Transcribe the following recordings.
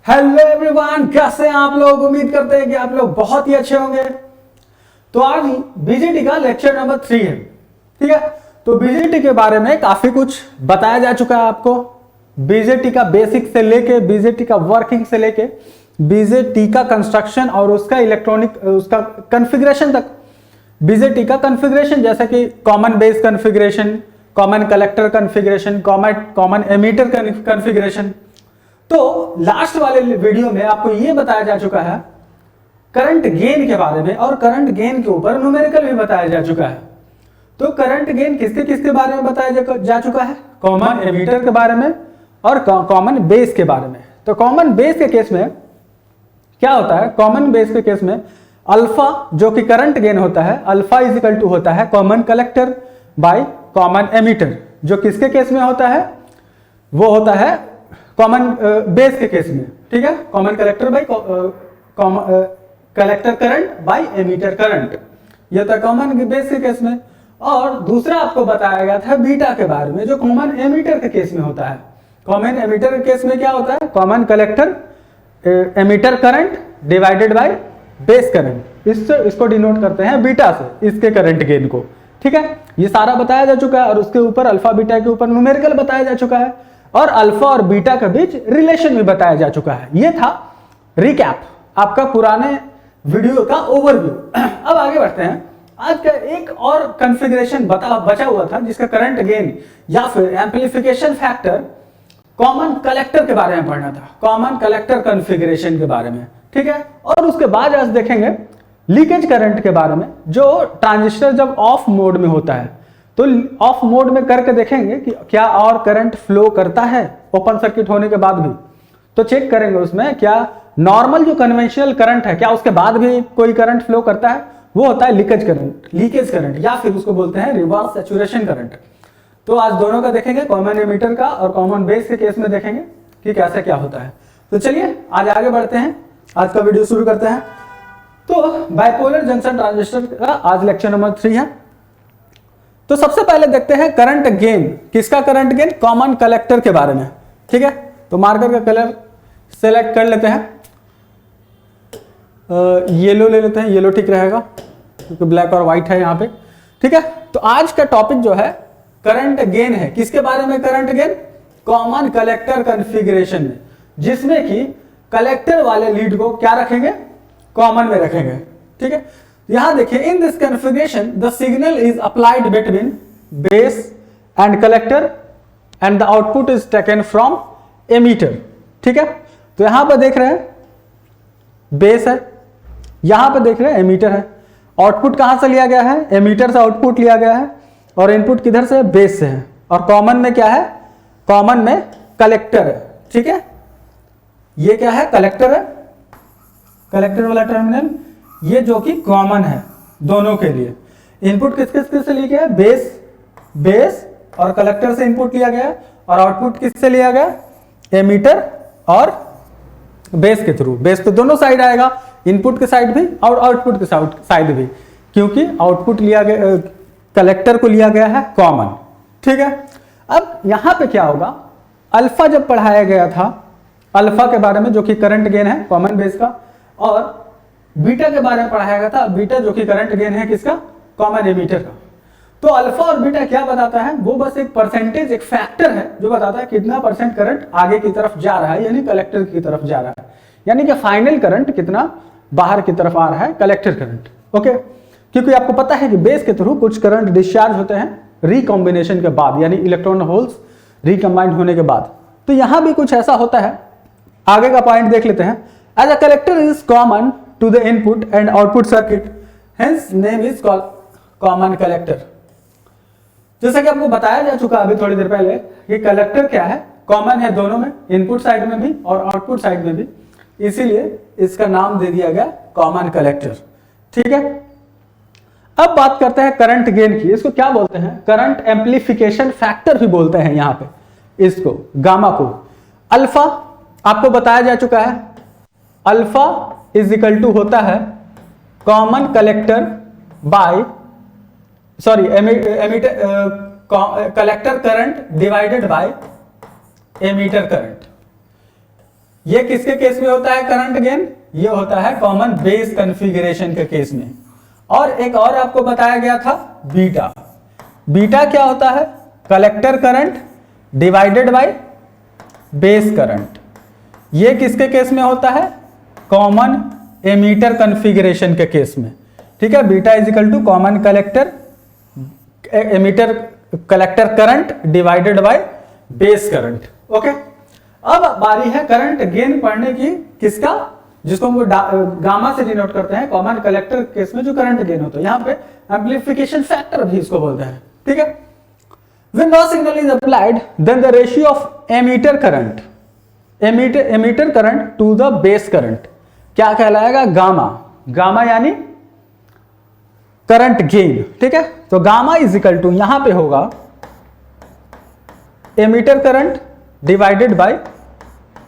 Hello everyone, कैसे हैं आप लोग। उम्मीद करते हैं कि आप लोग बहुत ही अच्छे होंगे। तो आज बीजेटी का लेक्चर नंबर 3 है। ठीक है, तो बीजेटी के बारे में काफी कुछ बताया जा चुका है आपको। बीजेटी का बेसिक से लेके बीजेटी का वर्किंग से लेके बीजेटी का कंस्ट्रक्शन और उसका इलेक्ट्रॉनिक उसका कॉन्फ़िगरेशन तक। बीजेटी का कॉन्फ़िगरेशन जैसे कि common base configuration, common collector configuration, common emitter configuration. तो लास्ट वाले वीडियो में आपको यह बताया जा चुका है करंट गेन के बारे में, और करंट गेन के ऊपर न्यूमेरिकल भी बताया जा चुका है। तो करंट गेन किसके किसके बारे में बताया जा चुका है, कॉमन एमीटर के बारे में और कॉमन बेस के बारे में। तो कॉमन बेस के केस में क्या होता है, कॉमन बेस के केस में अल्फा जो कि करंट गेन होता है, अल्फा इज इक्वल टू होता है common collector by common ammeter. जो किसके केस में होता है, वो होता है कॉमन बेस के केस में। ठीक है, common collector by collector current by emitter current, यह था कॉमन बेस के केस में। और दूसरा आपको बताया गया था बीटा के बारे में, जो कॉमन एमीटर के केस में होता है। कॉमन एमीटर के केस में क्या होता है, common collector emitter current divided by base current, इसको डिनोट करते हैं बीटा से, इसके करंट गेन को। ठीक है, ये सारा बताया जा चुका है और उसके ऊपर अल्फा बीटा के ऊपर न्यूमेरिकल बताया जा चुका है, और अल्फा और बीटा के बीच रिलेशन भी बताया जा चुका है। ये था रिकैप, आपका पुराने वीडियो का ओवरव्यू। अब आगे बढ़ते हैं। आज का एक और कॉन्फ़िगरेशन बचा हुआ था, जिसका करंट गेन या फिर एम्प्लीफिकेशन फैक्टर कॉमन कलेक्टर के बारे में पढ़ना था, कॉमन कलेक्टर कॉन्फ़िगरेशन के बारे में। ठीक है, और उसके बाद आज देखेंगे लीकेज करंट के बारे में, जो ट्रांजिस्टर जब ऑफ मोड में होता है तो ऑफ मोड में करके देखेंगे कि क्या और करंट फ्लो करता है ओपन सर्किट होने के बाद भी। तो चेक करेंगे उसमें क्या नॉर्मल जो कन्वेंशनल करंट है, क्या उसके बाद भी कोई करंट फ्लो करता है, वो होता है लीकेज करंट, या फिर उसको बोलते हैं रिवर्स सैचुरेशन करंट। तो आज दोनों का देखेंगे, कॉमन एमीटर का और कॉमन बेस के केस में देखेंगे कि कैसे क्या होता है। तो चलिए आज आगे बढ़ते हैं, आज का वीडियो शुरू करते हैं। तो बाइपोलर जंक्शन ट्रांजिस्टर का आज लेक्चर नंबर 3 है। तो सबसे पहले देखते हैं करंट गेन, किसका करंट गेन, कॉमन कलेक्टर के बारे में। ठीक है, तो मार्कर का कलर सेलेक्ट कर लेते हैं, येलो ले लेते हैं, येलो ठीक रहेगा क्योंकि ब्लैक और व्हाइट है यहाँ पे। ठीक है, तो आज का टॉपिक जो है करंट गेन है। किसके बारे में current gain, common collector configuration में, जिसमें कि कलेक्टर वाले लीड को क्या रखेंगे, कॉमन में रखेंगे। ठीक है, यहां देखिए, in this configuration the signal is applied between base and collector and the output is taken from emitter. ठीक है, तो यहां पर देख रहे हैं बेस है, यहां पर देख रहे हैं एमीटर है। आउटपुट कहां से लिया गया है, एमीटर से आउटपुट लिया गया है, और इनपुट किधर से, बेस से है। और कॉमन में क्या है, कॉमन में कलेक्टर है। ठीक है, ये क्या है, कलेक्टर है, कलेक्टर वाला टर्मिनल, ये जो कि कॉमन है दोनों के लिए। इनपुट किस से लिया गया, बेस और कलेक्टर से इनपुट लिया गया, और आउटपुट किससे लिया गया, एमीटर और बेस के थ्रू। बेस तो दोनों साइड आएगा, इनपुट के साइड भी और आउटपुट के साइड भी, क्योंकि आउटपुट लिया गया, कलेक्टर को लिया गया है कॉमन। ठीक है, अब यहां पे क्या होगा, अल्फा जब पढ़ाया गया था, अल्फा के बारे में जो कि करंट गेन है कॉमन बेस का, और बीटा के बारे में पढ़ाया गया था, बीटा जो कि करंट गेन है किसका, कॉमन एमीटर का। तो अल्फा और बीटा क्या बताता है, वो बस एक परसेंटेज, एक फैक्टर है जो बताता है कितना परसेंट करंट आगे की तरफ जा रहा है, यानी कलेक्टर की तरफ जा रहा है, यानी कि फाइनल करंट कितना बाहर की तरफ आ रहा है, कलेक्टर करंट। ओके, क्योंकि आपको पता है कि बेस के थ्रू कुछ करंट डिस्चार्ज होते हैं रिकॉम्बिनेशन के बाद, यानी इलेक्ट्रॉन होल्स रिकम्बाइंड होने के बाद। तो यहां भी कुछ ऐसा होता है। आगे का पॉइंट देख लेते हैं। As a collector is common to the input and output circuit, hence name is called common collector। जैसा कि आपको बताया जा चुका अभी थोड़ी देर पहले, ये कलेक्टर क्या है, कॉमन है दोनों में, इनपुट साइड में भी और आउटपुट साइड में भी, इसीलिए इसका नाम दे दिया गया कॉमन कलेक्टर। ठीक है, अब बात करते हैं करंट गेन की। इसको क्या बोलते हैं, करंट एम्प्लीफिकेशन फैक्टर भी बोलते हैं यहाँ पे इसको, गामा को। अल्फा आपको बताया जा चुका है, अल्फा इज इक्वल टू होता है common collector by collector current divided by emitter current. ये किसके केस में होता है करंट गेन? ये होता है कॉमन बेस कॉन्फ़िगरेशन के केस में। और एक और आपको बताया गया था बीटा। बीटा क्या होता है? Collector current divided by base current. ये किसके केस में होता है? कॉमन एमीटर कॉन्फ़िगरेशन के केस में। ठीक है, beta is equal to common collector emitter collector current divided by base current. Okay, अब बारी है करंट गेन पढ़ने की। किसका? जिसको हम गामा से डिनोट करते हैं, कॉमन कलेक्टर केस में जो करंट गेन होता है। यहां पे एम्प्लीफिकेशन फैक्टर भी इसको बोलते हैं। ठीक है, when no signal is applied then the ratio of emitter current to the base current क्या कहलाएगा? गामा। गामा यानी करंट गेन। ठीक है, तो गामा इज इक्वल टू यहां पे होगा emitter current divided by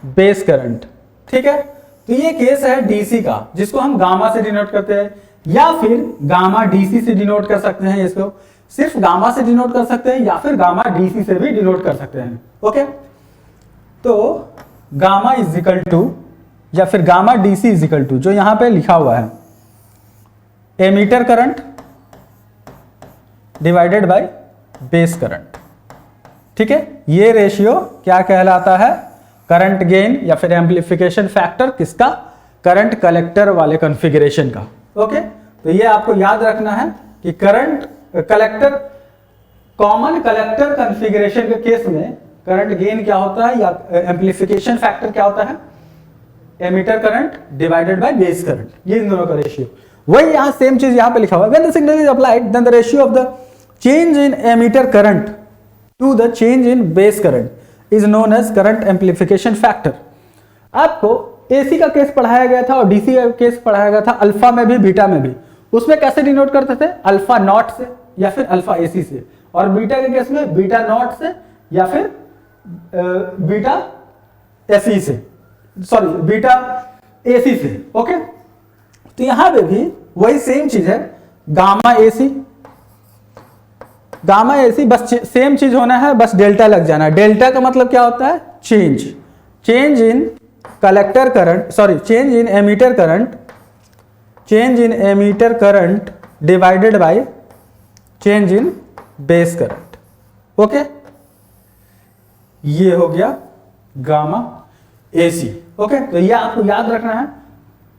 base current. ठीक है, तो ये केस है डीसी का, जिसको हम गामा से डिनोट करते हैं, या फिर गामा डीसी से डिनोट कर सकते हैं। इसको सिर्फ गामा से डिनोट कर सकते हैं या फिर गामा डीसी से भी डिनोट कर सकते हैं। ओके, तो गामा इज इक्वल टू या फिर gamma DC is equal to जो यहां पे लिखा हुआ है emitter current divided by base current. ठीक है, ये रेशियो क्या कहलाता है? करंट गेन या फिर एम्प्लीफिकेशन फैक्टर किसका? करंट कलेक्टर वाले कॉन्फ़िगरेशन का। ओके, तो ये आपको याद रखना है कि current collector common collector configuration के केस में करंट गेन क्या होता है या एम्प्लीफिकेशन फैक्टर क्या होता है? Emitter current divided by base current. ये इन दोनों का रेशियो। वही यहां सेम चीज यहां पे लिखा हुआ है। When the signal is applied then the ratio of the change in emitter current to the change in base current is known as current amplification factor. आपको एसी का केस पढ़ाया गया था और डीसी का केस पढ़ाया गया था, अल्फा में भी बीटा में भी। उसमें कैसे डिनोट करते थे? अल्फा नॉट से या फिर अल्फा एसी से, और बीटा के केस में बीटा नॉट से या फिर बीटा एसी से, सॉरी बीटा एसी से। ओके, तो यहां पे भी वही सेम चीज है, गामा एसी गामा एसी, बस सेम चीज होना है, बस डेल्टा लग जाना है। डेल्टा का मतलब क्या होता है? Change in collector current, sorry change in emitter current divided by change in base current. Okay, ये हो गया गामा एसी। ओके, तो ये आपको याद रखना है,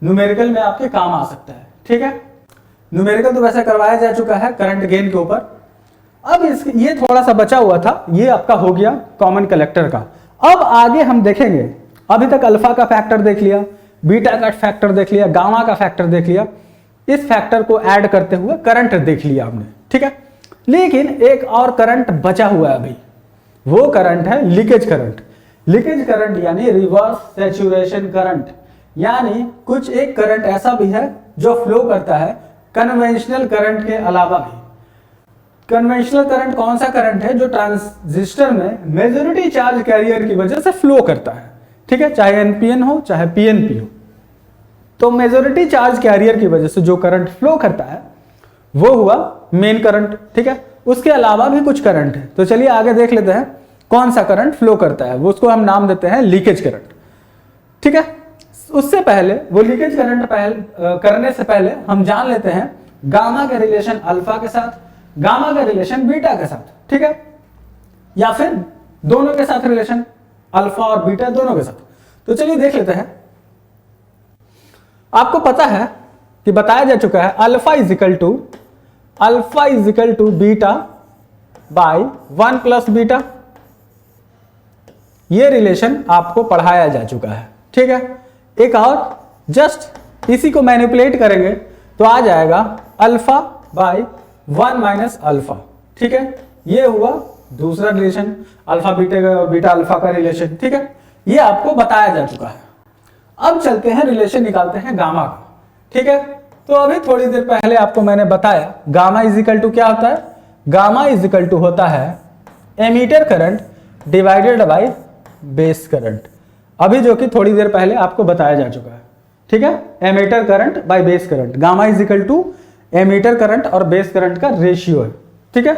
न्यूमेरिकल में आपके काम आ सकता है। ठीक है, न्यूमेरिकल तो वैसे करवाया जा चुका है करंट गेन के ऊपर। अब ये थोड़ा सा बचा हुआ था, ये आपका हो गया कॉमन कलेक्टर का। अब आगे हम देखेंगे, अभी तक अल्फा का फैक्टर देख लिया, बीटा का फैक्टर देख लिया, गामा का फैक्टर देख लिया, इस फैक्टर को ऐड करते हुए करंट देख लिया हमने। ठीक है, लेकिन एक और करंट बचा हुआ है अभी, वो करंट है लीकेज करंट। लीकेज करंट यानी रिवर्स सैचुरेशन करंट, यानी कुछ एक करंट ऐसा भी है जो फ्लो करता है कन्वेंशनल करंट के अलावा भी। कन्वेंशनल करंट कौन सा करंट है? जो ट्रांजिस्टर में मेजॉरिटी चार्ज कैरियर की वजह से फ्लो करता है। ठीक है, चाहे एनपीएन हो चाहे पीएनपी हो, तो मेजॉरिटी चार्ज कैरियर की वजह से जो करंट फ्लो करता है वो हुआ मेन करंट। ठीक है, उसके अलावा भी कुछ करंट है, तो चलिए आगे देख लेते हैं कौन सा करंट फ्लो करता है। वो उसको हम नाम देते हैं लीकेज करंट। ठीक है, उससे पहले वो लीकेज करंट करने से पहले हम जान लेते हैं गामा का रिलेशन अल्फा के साथ, गामा का रिलेशन बीटा के साथ। ठीक है, या फिर दोनों के साथ रिलेशन, अल्फा और बीटा दोनों के साथ। तो चलिए देख लेते हैं। आपको पता है कि बताया जा चुका है alpha is equal to beta by 1 plus beta. ये रिलेशन आपको पढ़ाया जा चुका है। ठीक है, एक और जस्ट इसी को मैनिपुलेट करेंगे तो आ जाएगा अल्फा बाय 1 माइनस अल्फा। ठीक है, ये हुआ दूसरा रिलेशन, अल्फा बीटा का और बीटा अल्फा का रिलेशन। ठीक है, ये आपको बताया जा चुका है। अब चलते हैं रिलेशन निकालते हैं गामा का। ठीक है, तो अभी थोड़ी देर पहले आपको मैंने बताया गामा इज इक्वल टू क्या होता है? गामा इज इक्वल टू होता है emitter current divided by base current, अभी जो कि थोड़ी देर पहले आपको बताया जा चुका है। ठीक है, emitter current by base current, gamma is equal to emitter current और बेस करंट का रेशियो है। ठीक है,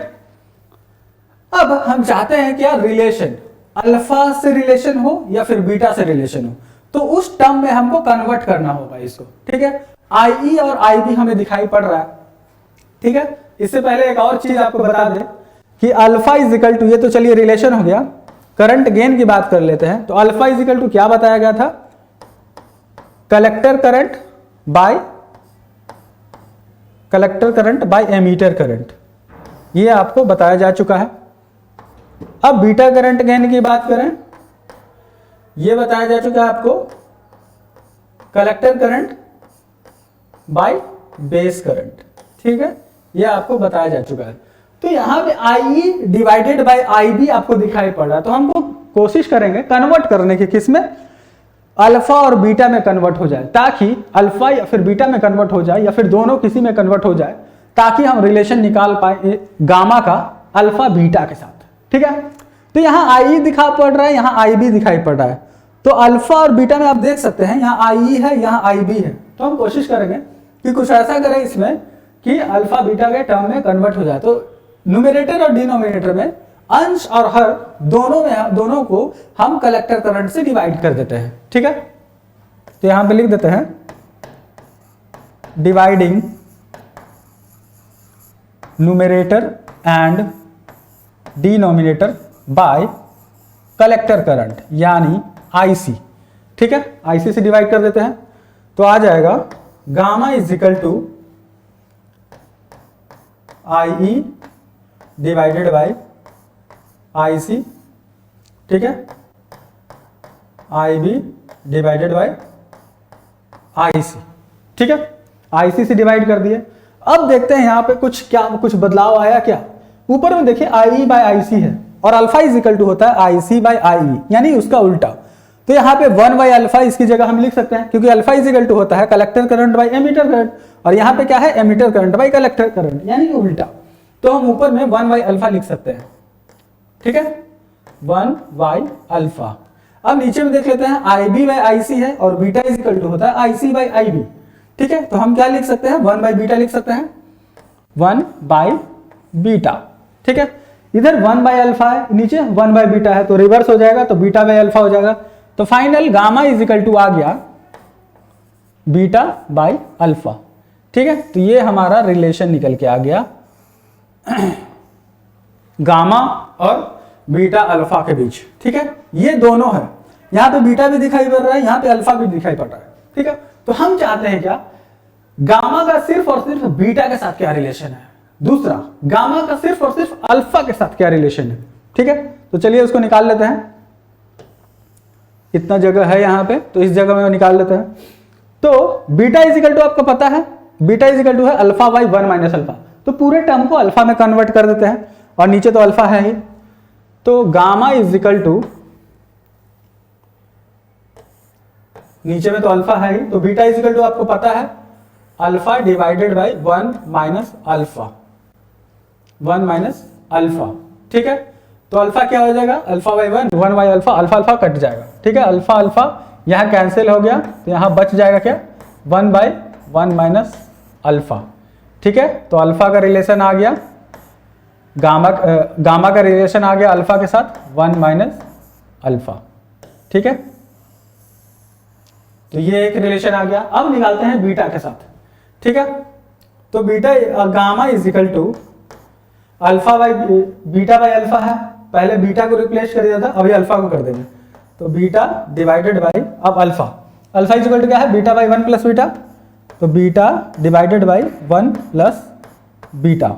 अब हम चाहते हैं क्या? रिलेशन अल्फा से रिलेशन हो या फिर बीटा से रिलेशन हो। तो उस टर्म में हमको कन्वर्ट करना होगा इसको, ठीक है। आई और आई भी हमें दिखाई पड़ रहा है, ठीक है। इससे पहले एक और चीज आपको बता दें कि अल्फा इज इक्वल टू, ये तो चलिए रिलेशन हो गया, करंट गेन की बात कर लेते हैं। तो अल्फा इज इक्वल टू क्या बताया गया था, collector current by emitter current, ये आपको बताया जा चुका है। अब बीटा करंट गेन की बात करें, ये बताया जा चुका है आपको collector current by base current, ठीक है, ये आपको बताया जा चुका है। तो यहां पे आई डिवाइडेड बाय आई भी आपको दिखाई पड़ रहा है, तो हमको कोशिश करेंगे कन्वर्ट करने की, किसमें, अल्फा और बीटा में कन्वर्ट हो जाए, ताकि अल्फा या फिर बीटा में कन्वर्ट हो जाए या फिर दोनों किसी में कन्वर्ट हो जाए, ताकि हम रिलेशन निकाल पाए गामा का अल्फा बीटा के साथ, ठीक है। तो यहाँ आई दिखा पड़ रहा है, यहाँ आई भी दिखाई पड़ रहा है। तो अल्फा और बीटा में आप देख सकते हैं यहाँ आई है, यहाँ आई भी है। तो हम कोशिश करेंगे कि कुछ ऐसा करें इसमें कि अल्फा बीटा के टर्म में कन्वर्ट हो जाए। तो न्यूमरेटर और डिनोमिनेटर में अंश और हर दोनों को हम कलेक्टर करंट से डिवाइड कर देते हैं, ठीक है। तो यहां पे लिख देते हैं dividing numerator and denominator by collector current यानी आईसी, ठीक है। आईसी से डिवाइड कर देते हैं तो आ जाएगा gamma is equal to I divided by IC, ठीक है, I B divided by IC, ठीक है। आईसी से डिवाइड कर दिए। अब देखते हैं यहाँ पे कुछ बदलाव आया क्या। ऊपर में देखिए आई बाय आईसी है और अल्फा इज इक्वल टू होता है आईसी बाय आई, यानी उसका उल्टा। तो यहाँ पे 1 बाय अल्फा इसकी जगह हम लिख सकते हैं, क्योंकि अल्फा इज इक्वल टू होता है collector current by emitter current, और यहाँ पे क्या है, emitter current by collector current, यानी कि उल्टा। तो हम ऊपर में 1 बाय अल्फा लिख सकते हैं, ठीक है, 1 बाय अल्फा। अब नीचे में देख लेते हैं आई बी बाय आई सी है और बीटा इज इक्वल टू होता है आई सी बाय आई बी, ठीक है। तो हम क्या लिख सकते हैं, 1 बाय बीटा लिख सकते हैं, 1 बाय बीटा, ठीक है। इधर 1 बाय अल्फा है, नीचे 1 बाय बीटा है, तो रिवर्स हो जाएगा, तो बीटा बाय अल्फा हो जाएगा। तो final gamma is equal to आ गया बीटा बाय अल्फा, ठीक है। तो ये हमारा रिलेशन निकल के आ गया गामा और बीटा अल्फा के बीच, ठीक है। ये दोनों है, यहां पे बीटा भी दिखाई पड़ रहा है, यहां पे अल्फा भी दिखाई पड़ रहा है, ठीक है। तो हम चाहते हैं क्या, गामा का सिर्फ और सिर्फ बीटा के साथ क्या रिलेशन है, दूसरा गामा का सिर्फ और सिर्फ अल्फा के साथ क्या रिलेशन है, ठीक है। तो चलिए उसको निकाल लेते हैं। इतना जगह है यहाँ पे, तो इस जगह में निकाल लेते हैं। तो बीटा इज इक्वल टू आपको पता है, बीटा इज इक्वल टू है अल्फा बाई 1 माइनस अल्फा। तो पूरे टर्म को अल्फा में कन्वर्ट कर देते हैं, और नीचे तो अल्फा है ही। तो गामा इज इक्वल टू, नीचे में तो अल्फा है ही, तो बीटा इज इक्वल टू आपको पता है alpha divided by 1 minus alpha, 1 minus alpha, ठीक है। तो अल्फा क्या हो जाएगा, alpha by 1 by alpha, alpha alpha cut जाएगा, ठीक है। अल्फा अल्फा यहां कैंसिल हो गया, तो यहां बच जाएगा क्या, 1 बाई 1 माइनस अल्फा, ठीक है। तो अल्फा का रिलेशन आ गया, गामा का रिलेशन आ गया अल्फा के साथ 1 माइनस अल्फा, ठीक है। तो ये एक रिलेशन आ गया। अब निकालते हैं बीटा के साथ, ठीक है। तो beta gamma is equal to alpha by beta by alpha है, पहले बीटा को रिप्लेस कर दिया था, अभी अल्फा को कर देंगे। तो बीटा डिवाइडेड बाई, अब alpha, alpha is equal to क्या है, बीटा बाई 1 प्लस बीटा, तो beta divided by 1 plus beta,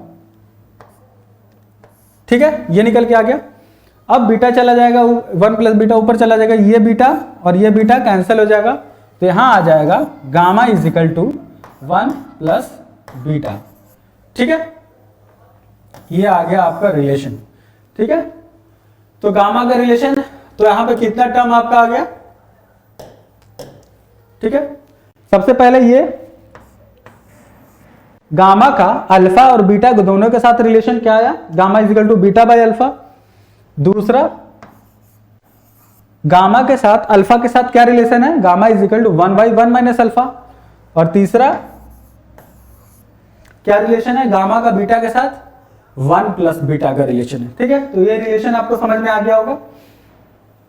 ठीक है। ये निकल के आ गया। अब बीटा चला जाएगा, 1 प्लस बीटा ऊपर चला जाएगा, ये बीटा और ये बीटा कैंसिल हो जाएगा, तो यहां आ जाएगा gamma is equal to 1 plus beta, ठीक है। ये आ गया आपका रिलेशन, ठीक है। तो गामा का रिलेशन, तो यहां पे कितना टर्म आपका आ गया, ठीक है। सबसे पहले ये गामा का अल्फा और बीटा दोनों के साथ रिलेशन क्या आया, gamma is equal to beta by alpha. दूसरा गामा के साथ अल्फा के साथ क्या रिलेशन है, gamma is equal to 1 by 1 minus alpha. और तीसरा क्या रिलेशन है, गामा का बीटा के साथ 1 प्लस बीटा का रिलेशन है, ठीक है। तो ये रिलेशन आपको समझ में आ गया होगा।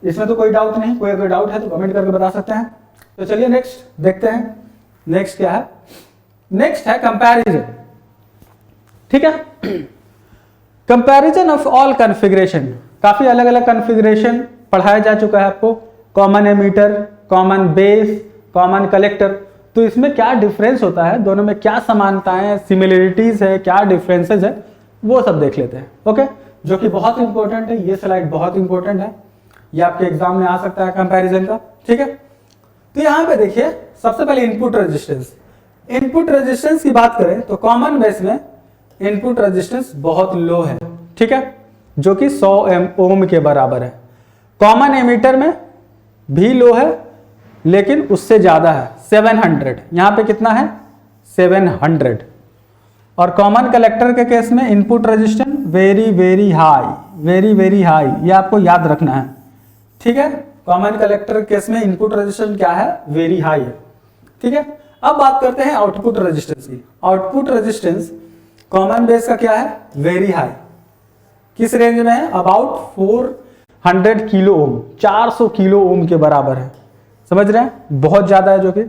इसमें तो कोई डाउट नहीं, कोई अगर डाउट है तो कमेंट करके बता सकते हैं। तो चलिए नेक्स्ट देखते हैं, नेक्स्ट क्या है। नेक्स्ट है कंपैरिजन, ठीक है। कंपैरिजन ऑफ ऑल कॉन्फ़िगरेशन, काफी अलग अलग कॉन्फ़िगरेशन पढ़ाया जा चुका है आपको, common ammeter, common base, common collector. तो इसमें क्या डिफरेंस होता है, दोनों में क्या समानताएं, सिमिलरिटीज है, क्या डिफरेंसेस है, वो सब देख लेते हैं। ओके, जो कि बहुत इंपॉर्टेंट है, ये स्लाइड बहुत इंपॉर्टेंट है, ये आपके एग्जाम में आ सकता है कंपैरिजन का, ठीक है। तो यहाँ पे देखिए सबसे पहले इनपुट रेजिस्टेंस। इनपुट रेजिस्टेंस की बात करें तो कॉमन बेस में इनपुट रेजिस्टेंस बहुत लो है, ठीक है, जो कि 100 ओम के बराबर है। कॉमन एमीटर में भी लो है लेकिन उससे ज्यादा है 700, यहां पे कितना है 700। और कॉमन कलेक्टर के केस में input resistance very very high, very very high, ये आपको याद रखना है, ठीक है। कॉमन कलेक्टर केस में इनपुट रेजिस्टेंस क्या है, वेरी हाई है, ठीक है। अब बात करते हैं आउटपुट रेजिस्टेंस की। आउटपुट रेजिस्टेंस कॉमन बेस का क्या है, वेरी हाई, किस रेंज में है, about 400 kilo ohm, 400 kilo ohm के बराबर है, समझ रहे हैं, बहुत ज्यादा है जो कि।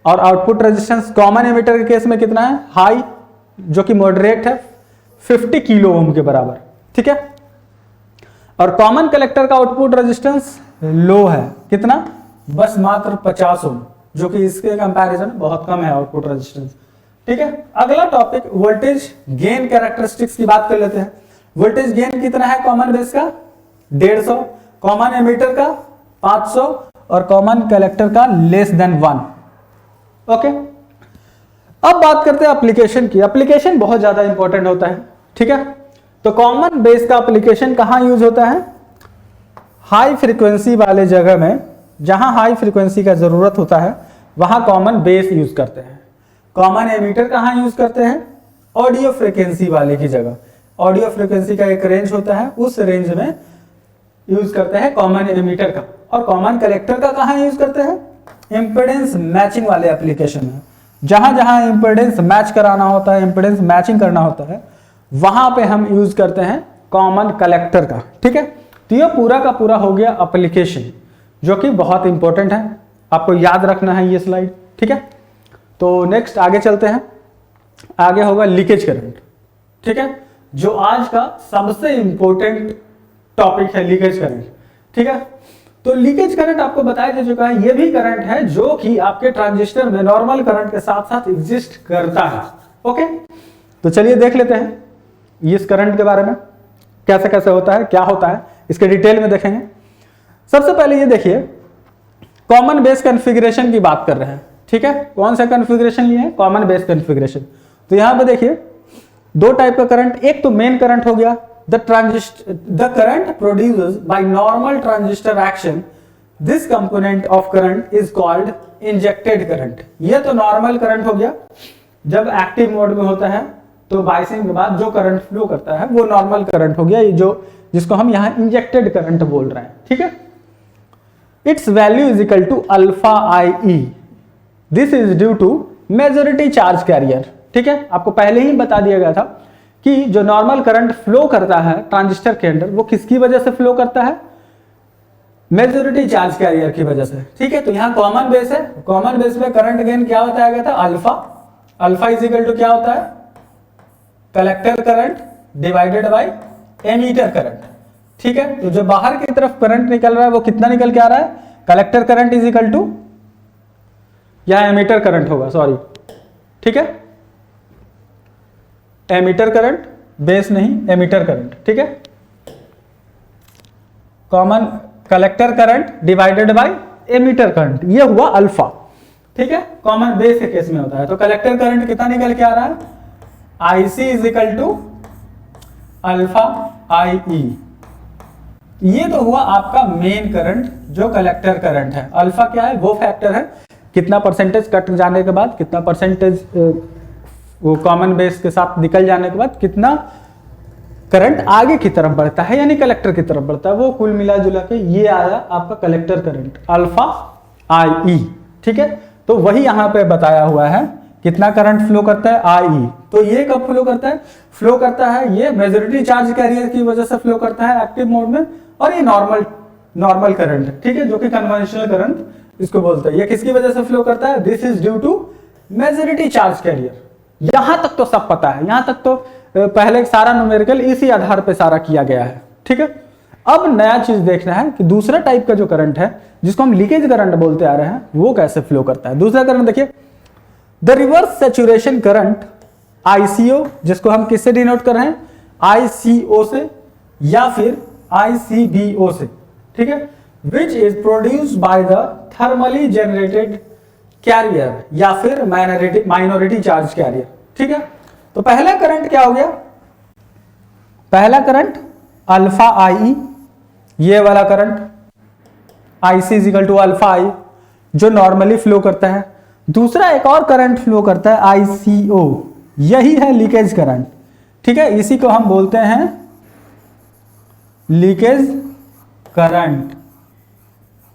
और आउटपुट रेजिस्टेंस कॉमन एमीटर के केस में कितना है, हाई, जो कि मॉडरेट है 50 किलो ओम के बराबर, ठीक है। और कॉमन कलेक्टर का आउटपुट रेजिस्टेंस लो है, कितना, बस मात्र 50 ओम, जो कि इसके कंपैरिजन बहुत कम है आउटपुट रेजिस्टेंस, ठीक है। अगला टॉपिक वोल्टेज गेन कैरेक्टरिस्टिक्स की बात कर लेते हैं। वोल्टेज गेन कितना है कॉमन बेस का, 150, कॉमन एमीटर का 500 और कॉमन कलेक्टर का लेस देन 1। ओके, अब बात करते हैं एप्लीकेशन की। एप्लीकेशन बहुत ज्यादा इंपॉर्टेंट होता है, ठीक है। तो कॉमन बेस का एप्लीकेशन कहां यूज होता है, हाई फ्रीक्वेंसी वाले जगह में, जहां हाई फ्रीक्वेंसी का जरूरत होता है वहां कॉमन बेस यूज करते हैं। कॉमन एमीटर कहां यूज करते हैं, ऑडियो फ्रीक्वेंसी वाले की जगह। ऑडियो फ्रीक्वेंसी का एक रेंज होता है, उस रेंज में यूज करते हैं कॉमन एमीटर का। और कॉमन कलेक्टर का कहां यूज करते हैं, इंपेडेंस मैचिंग वाले एप्लीकेशन में, जहां जहां इंपेडेंस मैच कराना होता है, इंपेडेंस मैचिंग करना होता है, वहां पे हम यूज करते हैं कॉमन कलेक्टर का, ठीक है। तो ये पूरा का पूरा हो गया एप्लीकेशन, जो कि बहुत इंपॉर्टेंट है, आपको याद रखना है ये स्लाइड, ठीक है। तो नेक्स्ट आगे चलते हैं, आगे होगा लीकेज करंट, ठीक है, जो आज का सबसे इंपॉर्टेंट टॉपिक है, लीकेज करंट, ठीक है। तो लीकेज करंट आपको बताया जा चुका है, ये भी करंट है जो कि आपके ट्रांजिस्टर में नॉर्मल करंट के साथ साथ एग्जिस्ट करता है। ओके, तो चलिए देख लेते हैं इस करंट के बारे में, कैसे कैसे होता है, क्या होता है, इसके डिटेल में देखेंगे। सबसे पहले ये देखिए, कॉमन बेस कॉन्फ़िगरेशन की बात कर रहे हैं, ठीक है। कौन सा कॉन्फ़िगरेशन लिए हैं, कॉमन बेस कॉन्फ़िगरेशन। तो यहां पे देखिए दो टाइप का करंट, एक तो मेन करंट हो गया, the current produced by normal transistor action, this component of current is called injected current. ये तो नॉर्मल करंट हो गया, जब एक्टिव मोड में होता है तो बायसिंग के बाद जो करंट फ्लो करता है वो नॉर्मल करंट हो गया, ये जो जिसको हम यहां इंजेक्टेड करंट बोल रहे हैं, ठीक है। Its value is equal to alpha I E, this is due to majority charge carrier, ठीक है। आपको पहले ही बता दिया गया था कि जो नॉर्मल करंट फ्लो करता है ट्रांजिस्टर के अंदर, वो किसकी वजह से फ्लो करता है, मेजॉरिटी चार्ज कैरियर की वजह से, ठीक है। तो यहाँ कॉमन बेस है, कॉमन बेस में करंट गेन क्या बताया गया था, alpha. Alpha is equal to क्या होता है, collector current divided by emitter current, ठीक है। तो जो बाहर की तरफ करंट निकल रहा है वो कितना निकल के आ रहा है, collector current is equal to, या एमीटर करंट होगा, सॉरी, ठीक है, एमीटर करंट, बेस नहीं, एमीटर करंट, ठीक है। Common collector current divided by emitter current, ये हुआ अल्फा, ठीक है। कॉमन बेस के केस में होता है। तो कलेक्टर करंट कितना निकल के आ रहा है, IC is equal to alpha I E. ये तो हुआ आपका मेन करंट जो कलेक्टर करंट है। अल्फा क्या है, वो फैक्टर है, कितना परसेंटेज कट जाने के बाद, कितना परसेंटेज वो कॉमन बेस के साथ निकल जाने के बाद कितना करंट आगे की तरफ बढ़ता है, यानी कलेक्टर की तरफ बढ़ता है, वो कुल मिला जुला के ये आया आपका कलेक्टर करंट अल्फा आई ई, ठीक है। तो वही यहां पे बताया हुआ है, कितना करंट फ्लो करता है, आई ई। तो ये कब फ्लो करता है, फ्लो करता है ये मेजॉरिटी चार्ज कैरियर की वजह से फ्लो करता है एक्टिव मोड में, और ये नॉर्मल करंट है, ठीक है, जो कि कन्वेंशनल करंट इसको बोलते हैं। ये किसकी वजह से फ्लो करता है? This is due to majority charge carrier. यहां तक तो सब पता है, यहां तक तो पहले सारा न्यूमेरिकल इसी आधार पे सारा किया गया है, ठीक है। अब नया चीज देखना है कि दूसरा टाइप का जो करंट है जिसको हम लीकेज करंट बोलते आ रहे हैं वो कैसे फ्लो करता है। दूसरा करंट देखिए, the reverse saturation current ICO, जिसको हम किससे डिनोट कर रहे हैं? आईसीओ से या फिर आईसीबीओ से, ठीक है, which is produced by the thermally generated carrier या फिर माइनॉरिटी चार्ज कैरियर, ठीक है। तो पहला करंट क्या हो गया? पहला करंट अल्फा आई, ये वाला current IC is equal to alpha I जो नॉर्मली फ्लो करता है। दूसरा एक और करंट फ्लो करता है ICO, यही है लीकेज करंट, ठीक है। इसी को हम बोलते हैं लीकेज करंट,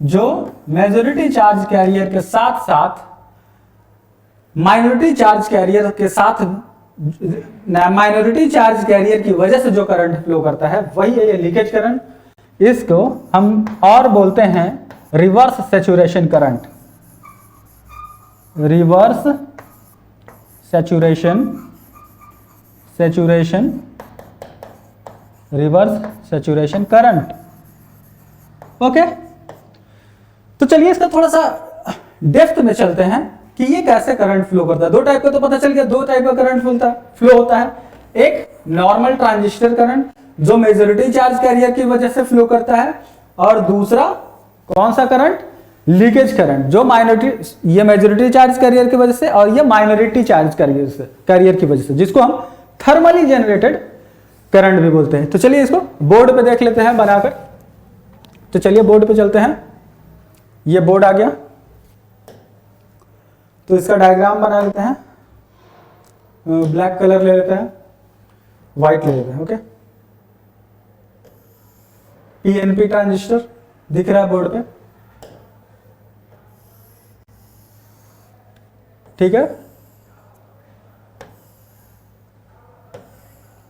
जो मेजॉरिटी चार्ज कैरियर के साथ साथ माइनॉरिटी चार्ज कैरियर के साथ माइनॉरिटी चार्ज कैरियर की वजह से जो करंट फ्लो करता है वही है ये लीकेज करंट। इसको हम और बोलते हैं reverse saturation current, reverse saturation reverse saturation current, okay. तो चलिए इसका थोड़ा सा डेप्थ में चलते हैं कि ये कैसे करंट फ्लो करता है। दो टाइप का तो पता चल गया, दो टाइप का करंट फ्लो होता है। एक नॉर्मल ट्रांजिस्टर करंट जो मेजॉरिटी चार्ज कैरियर की वजह से फ्लो करता है, और दूसरा कौन सा करंट? लीकेज करंट, जो माइनॉरिटी, ये मेजॉरिटी चार्ज कैरियर की वजह से और ये माइनॉरिटी चार्ज कैरियर की वजह से, जिसको हम थर्मली जनरेटेड करंट भी बोलते हैं। तो चलिए इसको बोर्ड पे देख लेते हैं बनाकर। तो चलिए बोर्ड पे चलते हैं, ये बोर्ड आ गया, तो इसका डायग्राम बना लेते हैं। ब्लैक कलर ले लेते हैं, व्हाइट ले लेते हैं, ओके। पीएनपी ट्रांजिस्टर दिख रहा है बोर्ड पे, ठीक है।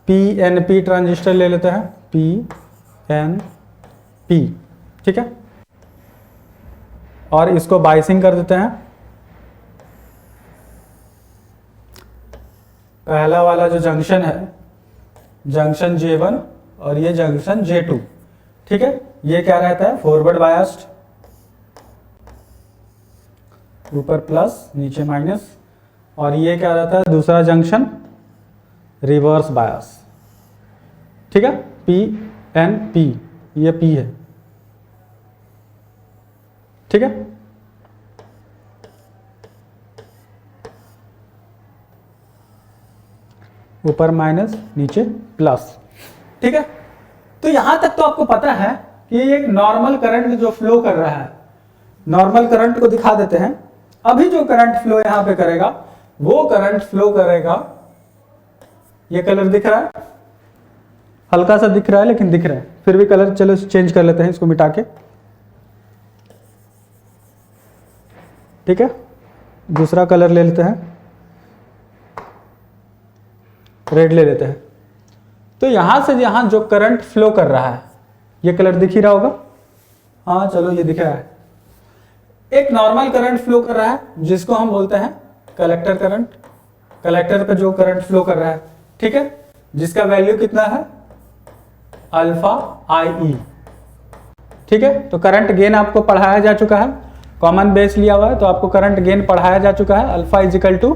पीएनपी ट्रांजिस्टर ले लेते हैं, पीएनपी, ठीक है। और इसको बाइसिंग कर देते हैं। पहला वाला जो जंक्शन है, जंक्शन J1 और ये जंक्शन J2, ठीक है। ये क्या रहता है? फॉरवर्ड बायस्ड, ऊपर प्लस नीचे माइनस। और ये क्या रहता है? दूसरा जंक्शन रिवर्स बायस, ठीक है। PNP, ये P है, ठीक है। ऊपर माइनस नीचे प्लस, ठीक है। तो यहां तक तो आपको पता है कि एक नॉर्मल करंट जो फ्लो कर रहा है, नॉर्मल करंट को दिखा देते हैं। अभी जो करंट फ्लो यहां पे करेगा वो करंट फ्लो करेगा, ये कलर दिख रहा है, हल्का सा दिख रहा है लेकिन दिख रहा है, फिर भी कलर चलो चेंज कर लेते हैं इसको मिटा के, ठीक है। दूसरा कलर ले लेते हैं, रेड ले लेते हैं। तो यहां से यहां जो करंट फ्लो कर रहा है, ये कलर दिख ही रहा होगा, हाँ चलो ये दिख रहा है। एक नॉर्मल करंट फ्लो कर रहा है जिसको हम बोलते हैं कलेक्टर करंट, कलेक्टर पे जो करंट फ्लो कर रहा है, ठीक है, जिसका वैल्यू कितना है? अल्फा IE, ठीक है। तो करंट गेन आपको पढ़ाया जा चुका है, कॉमन बेस लिया हुआ है तो आपको करंट गेन पढ़ाया जा चुका है। Alpha is equal to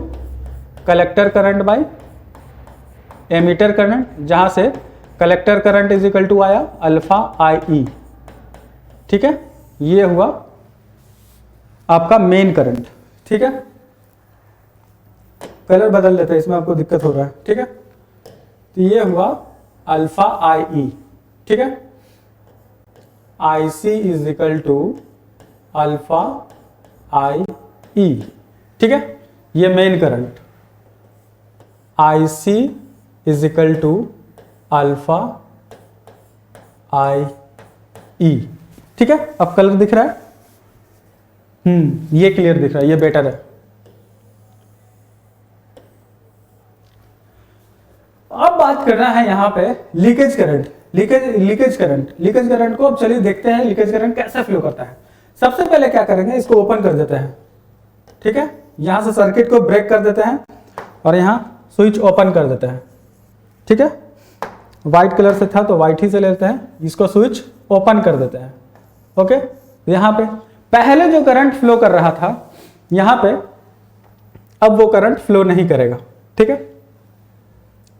collector current by emitter current, जहां से collector current is equal to आया अल्फा IE, ठीक है। ये हुआ आपका मेन करंट, ठीक है। कलर बदल लेते हैं, इसमें आपको दिक्कत हो रहा है, ठीक है। तो ये हुआ अल्फा IE, ठीक है। IC is equal to alpha IE, ठीक है। ये main current IC is equal to alpha IE, ठीक है। अब कलर दिख रहा है, ये क्लियर दिख रहा है, ये बेटर है। अब बात करना है यहां पे लीकेज करंट। लीकेज करंट को अब चलिए देखते हैं लीकेज करंट कैसे फ्लो करता है। सबसे पहले क्या करेंगे, इसको ओपन कर देते हैं, ठीक है। यहां से सर्किट को ब्रेक कर देते हैं और यहां स्विच ओपन कर देते हैं, ठीक है। व्हाइट कलर से था तो व्हाइट ही से लेते हैं, इसको स्विच ओपन कर देते हैं, ओके। यहां पे पहले जो करंट फ्लो कर रहा था यहां पे, अब वो करंट फ्लो नहीं करेगा, ठीक है।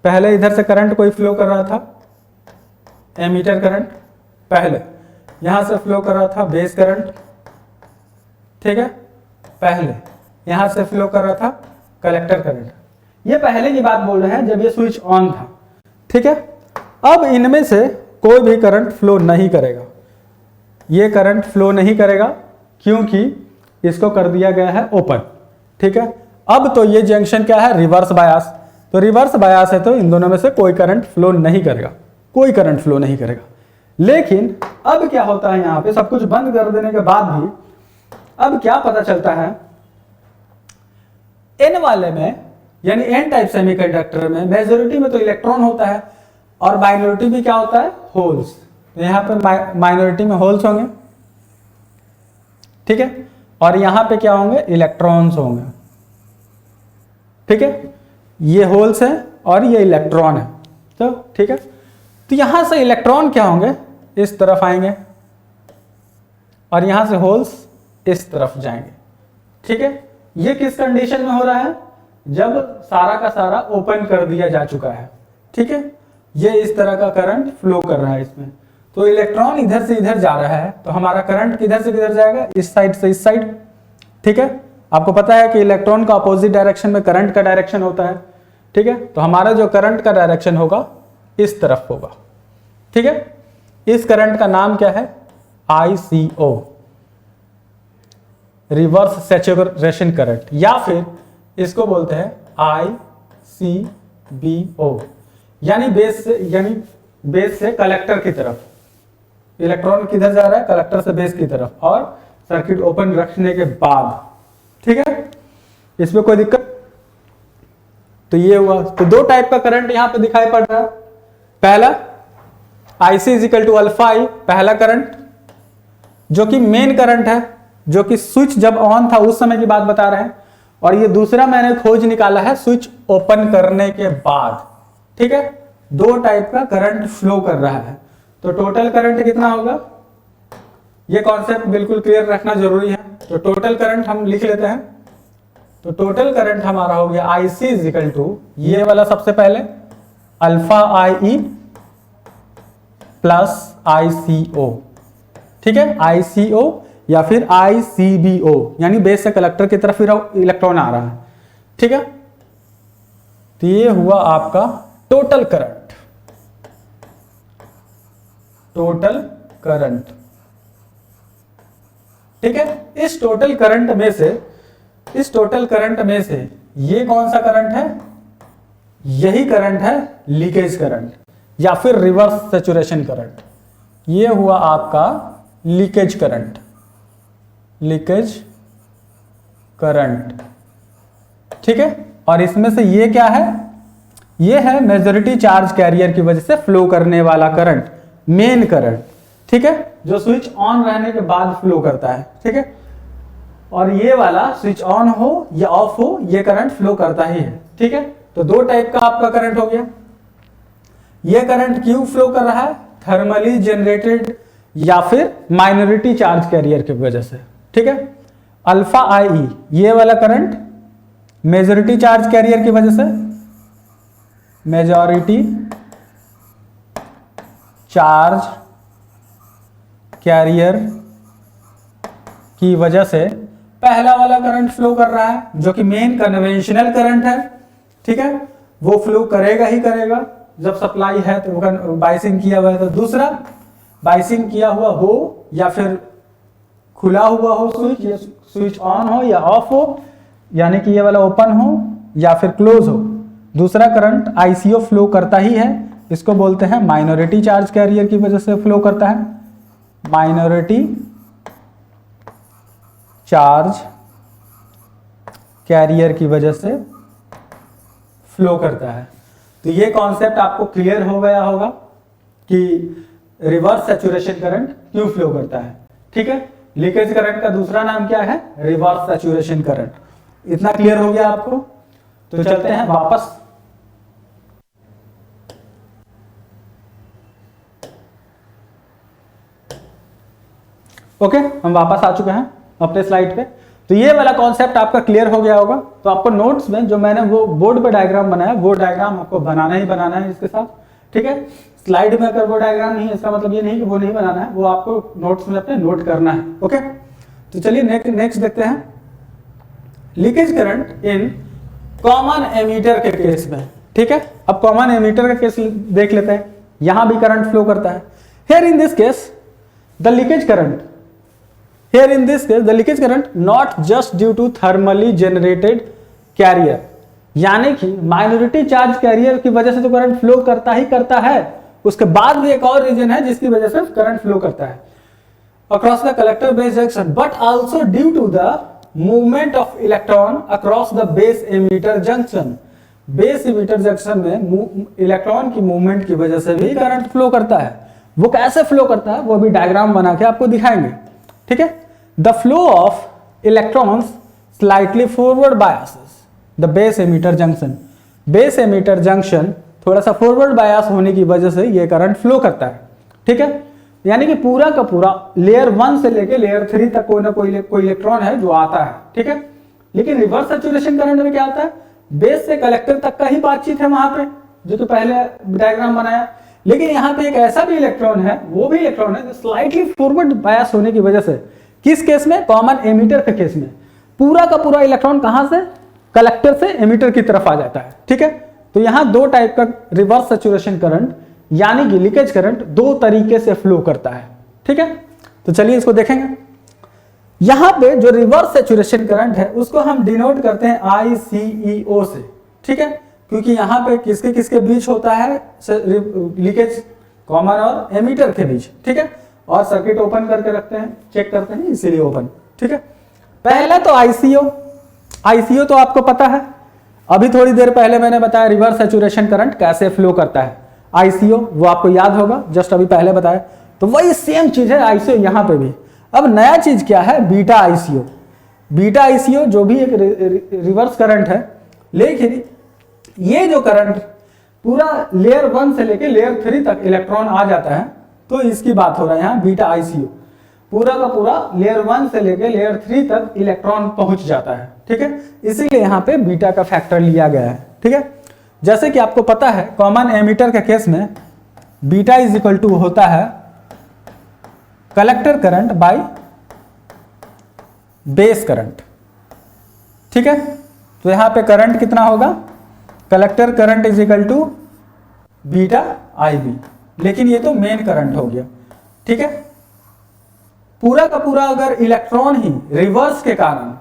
पहले इधर से करंट कोई फ्लो कर रहा था, एमीटर करंट, पहले यहां से फ्लो कर रहा था बेस करंट, ठीक है। पहले यहां से फ्लो कर रहा था कलेक्टर करंट। ये पहले की बात बोल रहे हैं जब ये स्विच ऑन था, ठीक है। अब इनमें से कोई भी करंट फ्लो नहीं करेगा, ये करंट फ्लो नहीं करेगा क्योंकि इसको कर दिया गया है ओपन, ठीक है। अब तो ये जंक्शन क्या है, रिवर्स बायास, तो रिवर्स बायास है तो इन दोनों में से कोई करंट फ्लो नहीं करेगा, कोई करंट फ्लो नहीं करेगा। लेकिन अब क्या होता है, यहां पे सब कुछ बंद कर देने के बाद भी अब क्या पता चलता है, एन वाले में यानी एन टाइप सेमीकंडक्टर में मेजॉरिटी में तो इलेक्ट्रॉन होता है और माइनॉरिटी में क्या होता है, होल्स। तो यहां पे माइनॉरिटी में होल्स होंगे, ठीक है, और यहां पे क्या होंगे, इलेक्ट्रॉन्स होंगे, ठीक है। ये होल्स है और ये इलेक्ट्रॉन है, तो ठीक है। तो यहां से इलेक्ट्रॉन क्या होंगे, इस तरफ आएंगे और यहां से होल्स इस तरफ जाएंगे, ठीक है। ये किस कंडीशन में हो रहा है, जब सारा का सारा ओपन कर दिया जा चुका है, ठीक है। ये इस तरह का करंट फ्लो कर रहा है इसमें, तो इलेक्ट्रॉन इधर से इधर जा रहा है, तो हमारा करंट किधर से किधर जाएगा, इस साइड से इस साइड, ठीक है। आपको पता है कि इलेक्ट्रॉन का अपोजिट डायरेक्शन में करंट का डायरेक्शन होता है, ठीक है। तो हमारा जो करंट का डायरेक्शन होगा इस तरफ होगा, ठीक है। इस करंट का नाम क्या है, ICO, रिवर्स सैचुरेशन करंट, या फिर इसको बोलते हैं ICBO, यानी बेस से कलेक्टर की तरफ। इलेक्ट्रॉन किधर जा रहा है, कलेक्टर से बेस की तरफ, और सर्किट ओपन रखने के बाद, ठीक है। इसमें कोई दिक्कत, तो ये हुआ। तो दो टाइप का करंट यहां पे दिखाई पड़ रहा है। पहला IC इजिकल टू अल्फा आई, पहला करंट जो कि मेन करंट है, जो कि स्विच जब ऑन था उस समय की बात बता रहे हैं, और ये दूसरा मैंने खोज निकाला है स्विच ओपन करने के बाद, ठीक है। दो टाइप का करंट फ्लो कर रहा है, तो टोटल करंट कितना होगा, ये कॉन्सेप्ट बिल्कुल क्लियर रखना जरूरी है। तो टोटल करंट हम लिख लेते हैं, तो टोटल करंट हमारा हो गया IC इजिकल टू, ये वाला सबसे पहले अल्फा IE प्लस ICO, ठीक है। ICO या फिर ICBO, यानी बेस से कलेक्टर की तरफ इलेक्ट्रॉन आ रहा है, ठीक है। तो ये हुआ आपका टोटल करंट, टोटल करंट, ठीक है। इस टोटल करंट में से ये कौन सा करंट है, यही करंट है लीकेज करंट या फिर रिवर्स सैचुरेशन करंट। ये हुआ आपका लीकेज करंट, लीकेज करंट, ठीक है। और इसमें से ये क्या है, ये है मेजॉरिटी चार्ज कैरियर की वजह से फ्लो करने वाला करंट, मेन करंट, ठीक है, जो स्विच ऑन रहने के बाद फ्लो करता है, ठीक है। और ये वाला स्विच ऑन हो या ऑफ हो, ये करंट फ्लो करता ही है, ठीक है। तो दो टाइप का आपका करंट हो गया। ये करंट क्यों फ्लो कर रहा है, थर्मली जनरेटेड या फिर माइनॉरिटी चार्ज कैरियर की वजह से, ठीक है। अल्फा IE ये वाला करंट मेजॉरिटी चार्ज कैरियर की वजह से, मेजॉरिटी चार्ज कैरियर की वजह से पहला वाला करंट फ्लो कर रहा है, जो कि मेन कन्वेंशनल करंट है, ठीक है। वो फ्लो करेगा ही करेगा, जब सप्लाई है तो वो बाइसिंग किया हुआ है। तो दूसरा, बाइसिंग किया हुआ हो या फिर खुला हुआ हो स्विच, या स्विच ऑन हो या ऑफ हो, यानी कि ये वाला ओपन हो या फिर क्लोज हो, दूसरा करंट ICO फ्लो करता ही है। इसको बोलते हैं माइनॉरिटी चार्ज कैरियर की वजह से फ्लो करता है, माइनॉरिटी चार्ज कैरियर की वजह से फ्लो करता है। तो ये कॉन्सेप्ट आपको क्लियर हो गया होगा। कि रिवर्स सैचुरेशन करंट क्यों फ्लो करता है। ठीक है, लीकेज करंट का दूसरा नाम क्या है, रिवर्स सैचुरेशन करंट। इतना क्लियर हो गया आपको। तो चलते हैं वापस। ओके, हम वापस आ चुके हैं अपने स्लाइड पे। तो ये वाला कॉन्सेप्ट आपका क्लियर हो गया होगा। तो आपको नोट्स में जो मैंने वो बोर्ड पे डायग्राम बनाया, वो डायग्राम आपको बनाना ही बनाना है इसके साथ। ठीक है, स्लाइड में अगर वो डायग्राम नहीं है इसका मतलब ये नहीं कि वो नहीं बनाना है, वो आपको नोट्स में अपने नोट करना है। ओके, तो चलिए नेक्स्ट देखते हैं, leakage current in common ammeter के केस में। ठीक है, अब कॉमन एमीटर का केस देख लेते हैं। यहां भी करंट फ्लो करता है। Here in this case the leakage current, here in this case the leakage current not just due to thermally generated carrier, यानी कि माइनॉरिटी चार्ज कैरियर की वजह से तो करंट फ्लो करता ही करता है, उसके बाद भी एक और रीजन है जिसकी वजह से करंट फ्लो करता है across the collector base junction, but also due to the movement of electron across the base emitter junction। Base emitter junction में इलेक्ट्रॉन की मूवमेंट की वजह से भी करंट फ्लो करता है। वो कैसे फ्लो करता है वो अभी डायग्राम बना के आपको दिखाएंगे। ठीक है, the flow of electrons slightly forward biases the base emitter junction. Base emitter junction थोड़ा सा फॉरवर्ड बायस होने की वजह से ये करंट फ्लो करता है। ठीक है, यानी कि पूरा का पूरा लेयर 1 से लेके लेयर 3 तक कोई ना कोई इलेक्ट्रॉन है जो आता है। ठीक है, लेकिन रिवर्स सैचुरेशन करंट में क्या आता है, बेस से कलेक्टर तक का ही बातचीत है वहां पे, जो तो पहले डायग्राम बनाया। लेकिन यहाँ पे एक ऐसा भी इलेक्ट्रॉन है, वो भी इलेक्ट्रॉन है जो स्लाइटली फॉरवर्ड बायस होने की वजह से, किस केस में, कॉमन एमिटर के केस में, पूरा का पूरा इलेक्ट्रॉन कहां से, कलेक्टर से एमिटर की तरफ आ जाता है। ठीक है, तो यहां दो टाइप का रिवर्स सैचुरेशन करंट यानी कि लीकेज करंट दो तरीके से फ्लो करता है। ठीक है, तो चलिए इसको देखेंगे। यहां पे जो रिवर्स सैचुरेशन करंट है उसको हम डिनोट करते हैं ICEO से। ठीक है, क्योंकि यहां पे किसके किसके बीच होता है लीकेज, कॉमन और एमिटर के बीच। ठीक है, और सर्किट ओपन करके रखते हैं, चेक करते हैं इसीलिए ओपन। ठीक है, पहले तो ICO तो आपको पता है, अभी थोड़ी देर पहले मैंने बताया रिवर्स सैचुरेशन करंट कैसे फ्लो करता है। ICO वो आपको याद होगा, जस्ट अभी पहले बताया। तो वही सेम चीज है ICO यहां पे भी। अब नया चीज क्या है, बीटा ICO। बीटा ICO जो भी एक रिवर्स करंट है, लेकिन ये जो करंट पूरा लेयर 1 से लेके लेयर 3 तक इलेक्ट्रॉन आ जाता है, तो इसकी बात हो रहा है यहाँ बीटा ICO। पूरा का पूरा लेयर 1 से लेके लेयर 3 तक इलेक्ट्रॉन पहुंच जाता है। ठीक है, इसीलिए यहाँ पे बीटा का फैक्टर लिया गया है। ठीक है, जैसे कि आपको पता है कॉमन एमिटर के केस में बीटा इज इक्वल टू होता है collector current by base current. ठीक है, तो यहां पे करंट कितना होगा, collector current is equal to beta IB, लेकिन ये तो मेन करंट हो गया। ठीक है, पूरा का पूरा अगर इलेक्ट्रॉन ही रिवर्स के कारण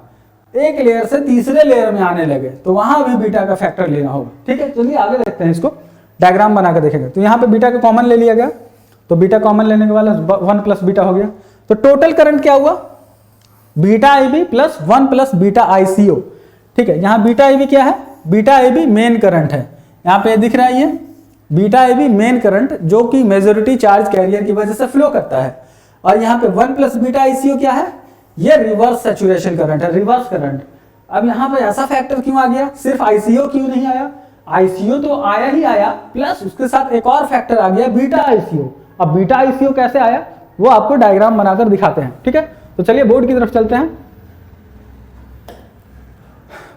एक लेयर से तीसरे लेयर में आने लगे तो वहां भी बीटा का फैक्टर लेना होगा। ठीक है, चलिए आगे देखते हैं, इसको डायग्राम बनाकर देखेंगे। तो यहां पे बीटा का कॉमन ले लिया गया, तो बीटा कॉमन लेने के बाद 1 प्लस बीटा हो गया। तो टोटल करंट क्या हुआ, beta IB plus 1 plus beta ICO। ठीक है, यहां बीटा IB क्या है, बीटा IB मेन करंट है। यहां पे दिख रहा है ये बीटा IB मेन करंट जो कि मेजॉरिटी चार्ज कैरियर की वजह से फ्लो करता है। और यहाँ पे 1 प्लस बीटा ICO क्या है, ये रिवर्स सैचुरेशन करंट है, रिवर्स करंट। अब यहाँ पे ऐसा फैक्टर क्यों आ गया, सिर्फ ICO क्यों नहीं आया, ICO तो आया ही आया, प्लस उसके साथ एक और फैक्टर आ गया बीटा ICO। अब बीटा ICO कैसे आया वो आपको डायग्राम बनाकर दिखाते हैं। ठीक है, तो चलिए बोर्ड की तरफ चलते हैं,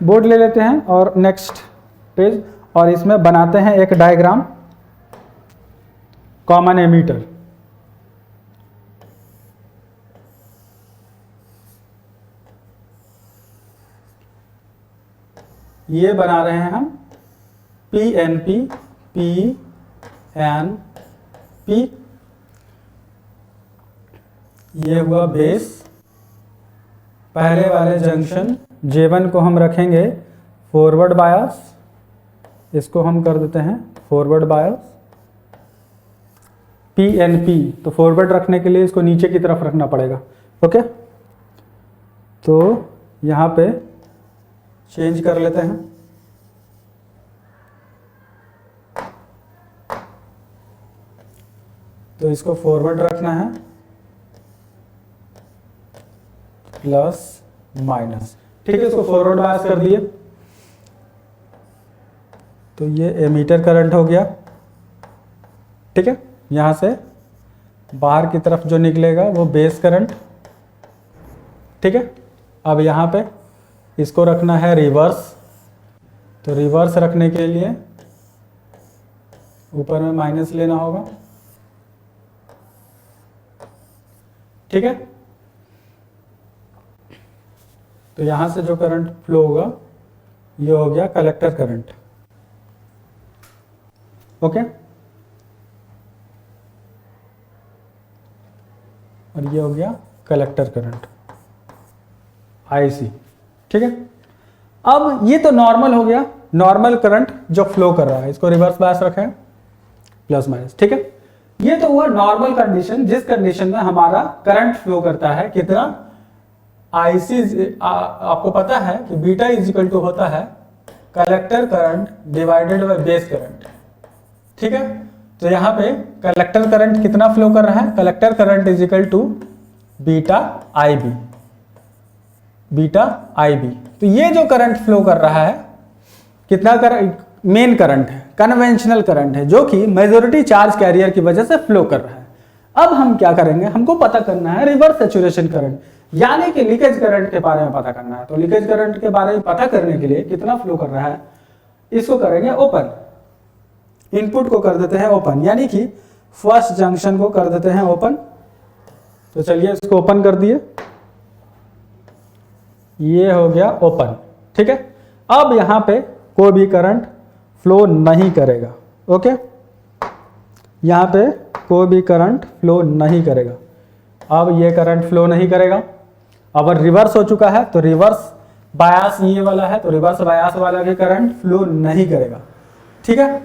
बोर्ड ले लेते हैं और नेक्स्ट पेज, और इसमें बनाते हैं एक डायग्राम कॉमन एमीटर। ये बना रहे हैं हम PNP PNP। ये हुआ बेस, पहले वाले जंक्शन J1 को हम रखेंगे फॉरवर्ड बायस, इसको हम कर देते हैं फॉरवर्ड बायस। PNP तो फॉरवर्ड रखने के लिए इसको नीचे की तरफ रखना पड़ेगा। ओके, तो यहाँ पे चेंज कर लेते हैं। तो इसको फॉरवर्ड रखना है, प्लस माइनस, ठीक है। इसको फॉरवर्ड बायस कर दिए, तो ये एमीटर करंट हो गया, ठीक है। यहां से बाहर की तरफ जो निकलेगा वो बेस करंट, ठीक है। अब यहां पे इसको रखना है रिवर्स, तो रिवर्स रखने के लिए ऊपर में माइनस लेना होगा, ठीक है। तो यहां से जो करंट फ्लो होगा ये हो गया कलेक्टर करंट, ओके। और ये हो गया कलेक्टर करंट आईसी, ठीक है। अब ये तो नॉर्मल हो गया, नॉर्मल करंट जो फ्लो कर रहा है, इसको रिवर्स बायस रखें, प्लस माइनस, ठीक है। ये तो हुआ नॉर्मल कंडीशन, जिस कंडीशन में हमारा करंट फ्लो करता है कितना, आईसी। आपको पता है कि बीटा इज इक्वल टू होता है collector current divided by base current, ठीक है। तो यहां पे कलेक्टर करंट कितना फ्लो कर रहा है, collector current is equal to beta I B, beta I B. तो ये जो करंट फ्लो कर रहा है कितना करंट, मेन करंट है, कन्वेंशनल करंट है, जो कि मेजॉरिटी चार्ज कैरियर की वजह से फ्लो कर रहा है। अब हम क्या करेंगे, हमको पता करना है रिवर्स सैचुरेशन करंट, यानी कि लीकेज करंट के बारे में पता करना है। तो लीकेज करंट के बारे में पता करने के लिए कितना फ्लो कर रहा है, इसको करेंगे ओपन, इनपुट को कर देते हैं ओपन, यानी कि फर्स्ट जंक्शन को कर देते हैं ओपन। तो चलिए इसको ओपन कर दिए, ये हो गया ओपन, ठीक है। अब यहां पे कोई भी करंट फ्लो नहीं करेगा, ओके। यहां पे कोई भी करंट फ्लो नहीं करेगा। अब ये करंट फ्लो नहीं करेगा। अब रिवर्स हो चुका है, तो रिवर्स बायस ये वाला है, तो रिवर्स बायस वाला भी करंट फ्लो नहीं करेगा, ठीक है।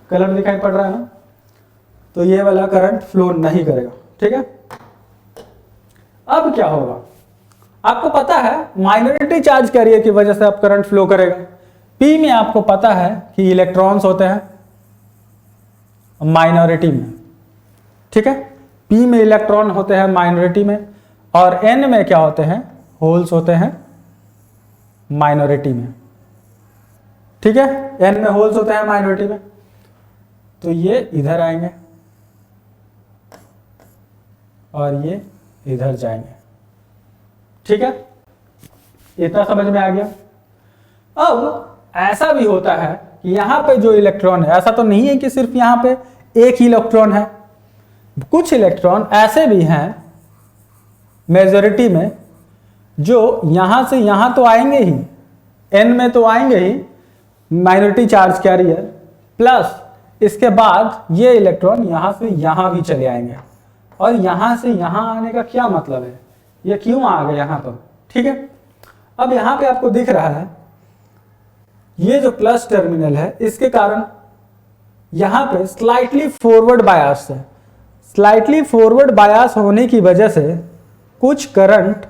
कलर दिखाई पड़ रहा है ना, तो ये वाला करंट फ्लो नहीं करेगा, ठीक है। अब क्या होगा, आपको पता है माइनॉरिटी चार्ज कैरियर की वजह से अब करंट फ्लो करेगा। पी में आपको पता है कि इलेक्ट्रॉन्स होते हैं माइनॉरिटी में, ठीक है। पी में इलेक्ट्रॉन होते हैं माइनॉरिटी में, और एन में क्या होते हैं, होल्स होते हैं माइनॉरिटी में, ठीक है। एन में होल्स होते हैं माइनॉरिटी में, तो ये इधर आएंगे और ये इधर जाएंगे, ठीक है। इतना समझ में आ गया। अब ऐसा भी होता है कि यहां पे जो इलेक्ट्रॉन है, ऐसा तो नहीं है कि सिर्फ यहां पे एक ही इलेक्ट्रॉन है, कुछ इलेक्ट्रॉन ऐसे भी हैं मेजॉरिटी में जो यहां से यहां तो आएंगे ही, एन में तो आएंगे ही माइनॉरिटी चार्ज कैरियर, प्लस इसके बाद ये इलेक्ट्रॉन यहां से यहां भी चले आएंगे। और यहां से यहां आने का क्या मतलब है, ये क्यों आ गए यहां पर, ठीक है। अब यहां पे आपको दिख रहा है ये जो प्लस टर्मिनल है, इसके कारण यहां पे स्लाइटली फॉरवर्ड बायस है। स्लाइटली फॉरवर्ड बायस होने की वजह से कुछ करंट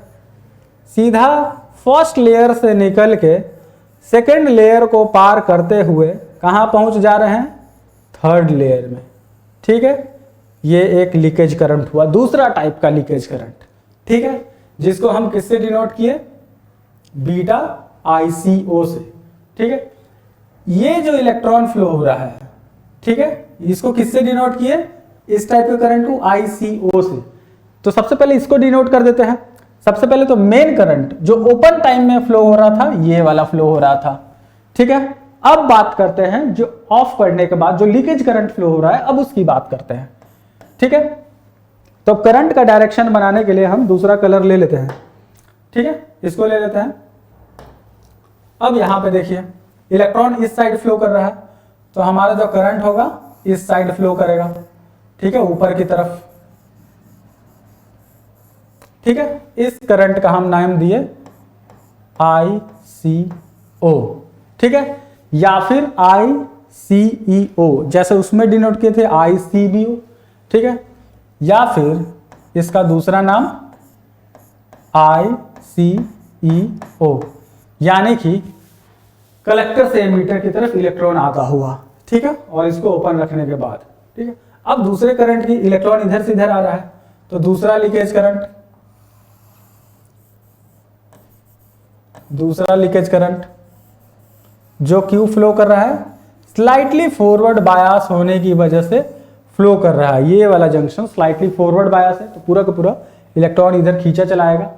सीधा फर्स्ट लेयर से निकल के सेकेंड लेयर को पार करते हुए कहां पहुंच जा रहे हैं, थर्ड लेयर में, ठीक है। ये एक लीकेज करंट हुआ, दूसरा टाइप का लीकेज करंट, ठीक है, जिसको हम किससे डिनोट किए, बीटा आईसीओ से, ठीक है। ये जो इलेक्ट्रॉन फ्लो हो रहा है, ठीक है, इसको किससे डिनोट किए, इस टाइप के करंट को आईसीओ से। तो सबसे पहले इसको डिनोट कर देते हैं। सबसे पहले तो मेन करंट जो ओपन टाइम में फ्लो हो रहा था, ये वाला फ्लो हो रहा था, ठीक है। अब बात करते हैं जो ऑफ करने के बाद जो लीकेज करंट फ्लो हो रहा है, अब उसकी बात करते हैं, ठीक है। तो करंट का डायरेक्शन बनाने के लिए हम दूसरा कलर ले लेते हैं, ठीक है, इसको ले लेते हैं। अब यहां पे देखिए इलेक्ट्रॉन इस साइड फ्लो कर रहा है, तो हमारा जो करंट होगा इस साइड फ्लो करेगा, ठीक है, ऊपर की तरफ, ठीक है। इस करंट का हम नाम दिए ICO, ठीक है, या फिर ICEO, जैसे उसमें डिनोट किए थे ICBO, ठीक है, या फिर इसका दूसरा नाम ICEO, यानी कि कलेक्टर से एमीटर की तरफ इलेक्ट्रॉन आता हुआ, ठीक है, और इसको ओपन रखने के बाद, ठीक है। अब दूसरे करंट की इलेक्ट्रॉन इधर से इधर आ रहा है, तो दूसरा लीकेज करंट जो क्यों फ्लो कर रहा है, स्लाइटली फॉरवर्ड बायस होने की वजह से फ्लो कर रहा है। ये वाला जंक्शन स्लाइटली फॉरवर्ड बायस है, तो पूरा का पूरा इलेक्ट्रॉन इधर खींचा चलाएगा।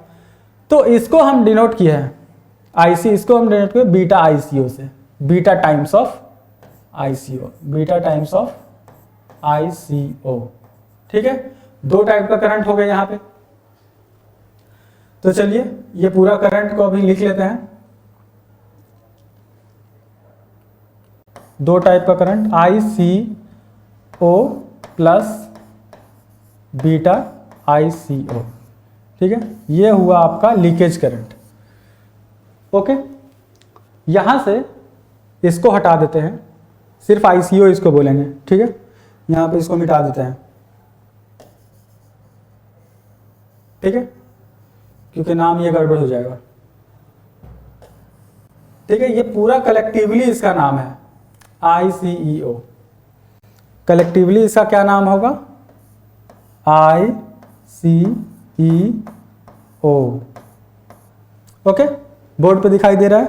तो इसको हम डिनोट किया है आईसी, इसको हम डिनोट किया बीटा आईसीओ से, beta times of ICO, beta times of ICO. ठीक है, दो टाइप का करंट हो गया यहां पे। तो चलिए ये पूरा करंट को अभी लिख लेते हैं। दो टाइप का current, ICO plus beta ICO. ठीक है, ये हुआ आपका लीकेज करंट। ओके, यहां से इसको हटा देते हैं, सिर्फ आईसीओ इसको बोलेंगे। ठीक है, यहां पे इसको मिटा देते हैं। ठीक है, क्योंकि नाम ये गड़बड़ हो जाएगा। ठीक है, ये पूरा कलेक्टिवली इसका नाम है आईसीईओ। कलेक्टिवली इसका क्या नाम होगा, आईसीईओ। ओके, बोर्ड पे दिखाई दे रहा है,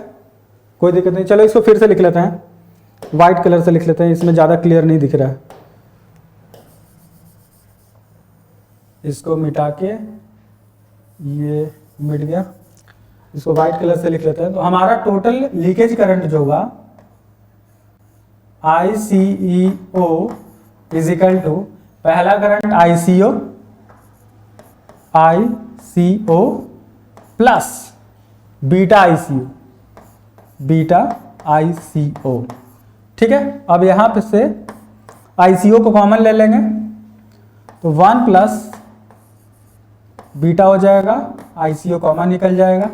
कोई दिक्कत नहीं। चलो इसको फिर से लिख लेते हैं, व्हाइट कलर से लिख लेते हैं, इसमें ज्यादा क्लियर नहीं दिख रहा है। इसको मिटा के, ये मिट गया, इसको व्हाइट कलर से लिख लेते हैं। तो हमारा टोटल लीकेज करंट जो होगा आईसीईओ इज इक्वल टू, पहला current ICO plus beta ICO, beta ICO. ठीक है, अब यहां पे से आईसीओ को कॉमन ले लेंगे, तो 1 प्लस बीटा हो जाएगा, आईसीओ कॉमन निकल जाएगा।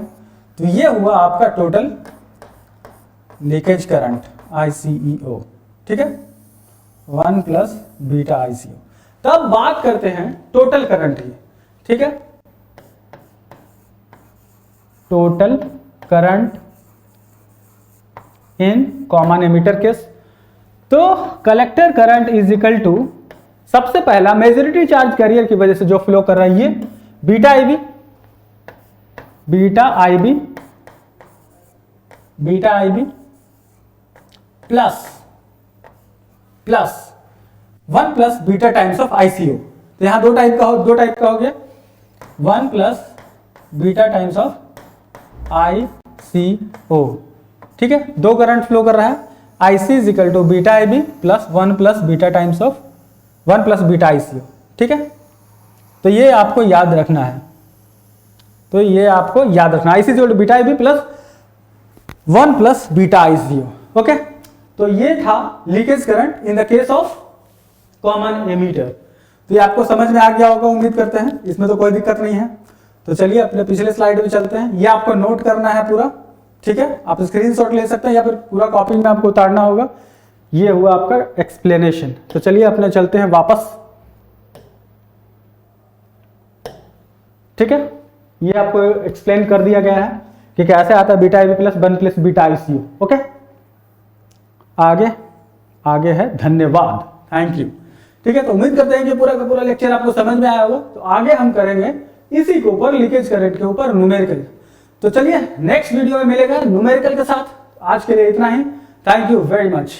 तो ये हुआ आपका टोटल लीकेज करंट आईसीईओ। ठीक है, 1 प्लस बीटा आईसीओ। तब बात करते हैं टोटल करंट की। ठीक है, total current in common emitter case. तो collector current is equal to, सबसे पहला मेजॉरिटी चार्ज कैरियर की वजह से जो फ्लो कर रहा है ये beta IB, beta IB, beta IB plus 1 plus beta times of ICO. तो यहां दो टाइप का हो गया, 1 plus beta times of ICO. ठीक है, दो करंट फ्लो कर रहा है, IC is equal to beta IB plus 1 plus beta times of 1 plus beta ICO. ठीक है, तो ये आपको याद रखना है, तो ये आपको याद रखना, IC is equal to beta IB plus 1 plus beta ICO. Okay, तो ये था leakage current in the case of common emitter. तो ये आपको समझ में आ गया होगा, उम्मीद करते हैं, इसमें तो कोई दिक्कत नहीं है। तो चलिए अपने पिछले स्लाइड में चलते हैं, ये आपको नोट करना है पूरा। ठीक है, आप स्क्रीनशॉट ले सकते हैं या फिर पूरा कॉपी में आपको उतारना होगा। ये हुआ आपका एक्सप्लेनेशन। तो चलिए अपने चलते हैं वापस। ठीक है, ये आपको एक्सप्लेन कर दिया गया है कि कैसे आता है beta IB plus 1 plus beta ICO. Okay, आगे है, धन्यवाद, थैंक यू। ठीक है, तो उम्मीद करते हैं कि पूरा का पूरा लेक्चर आपको समझ में आया होगा। तो आगे हम करेंगे इसी के ऊपर, लीकेज करंट के ऊपर न्यूमेरिकल। तो चलिए नेक्स्ट वीडियो में मिलेगा न्यूमेरिकल के साथ। आज के लिए इतना ही, थैंक यू वेरी मच।